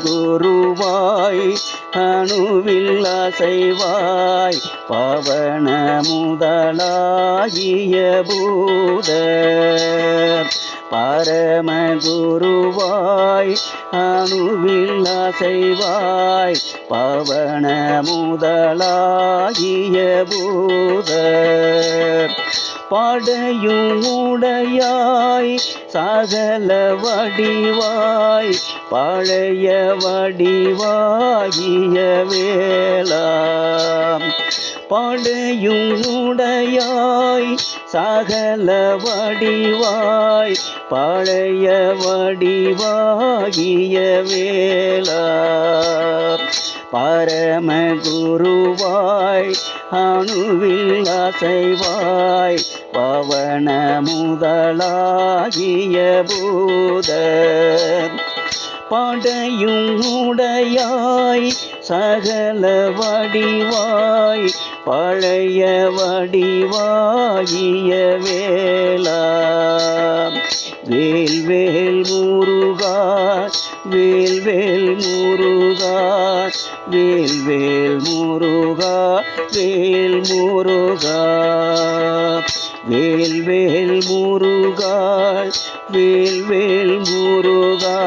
பரமகுருவாய் அணுவில் அசைவாய் பவன முதலாகிய பூத பரமகுருவாய் அணுவில் அசைவாய் பவன முதலாகிய பூத படையும் உடையாய் சகல வடிவாய் பழைய வடிவாகிய வேளா படையும் உடையாய் சகல வடிவாய் பழைய வடிவாகிய வேளா பரமகுருவாய் அணுவில் அசைவாய் பவன முதலாகிய பூத படையும் உடையாய் சகல வடிவாய் பழைய வடிவாகிய வேளா வேல்வேல் முருகா வேல்வேல் முருகா வேல்வேல் முருகா வேல் முருகா வேல்வேல் முருகா வேல்வேல் முருகா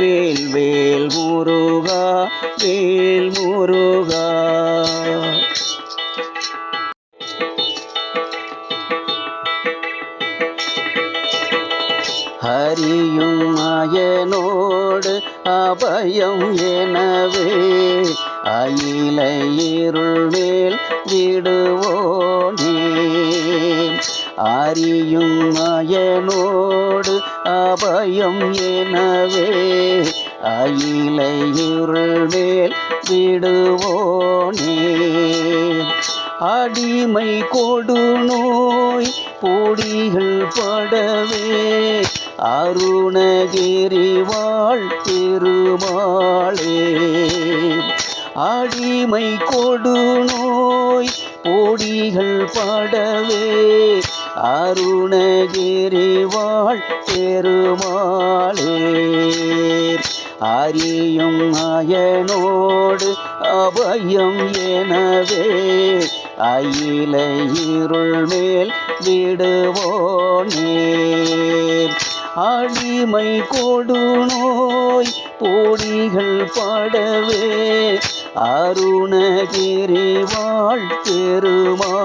வேல்வேல் முருகா வேல் முருகா ஹரியும் மயனோடு அபயம் எனவே அயில இருள் மேல் விடுவோனே அறியும் மயனோடு அபயம் எனவே அயில இருள் மேல் விடுவோனே அடிமை கொடு நோய் பொடிகள் படவே அருணகிரி வாழ் பெருமாளே அடிமை கொடு நோய் பொடிகள் படவே அருணகிரி வாழ் பெருமாளே அறியும் அயனோடு அபயம் எனவே அயில இருள் மேல் விடுவோனே அடிமை கொடு நோய் பொடிகள் படவே அருணகிரி வாழ் பெருமாள்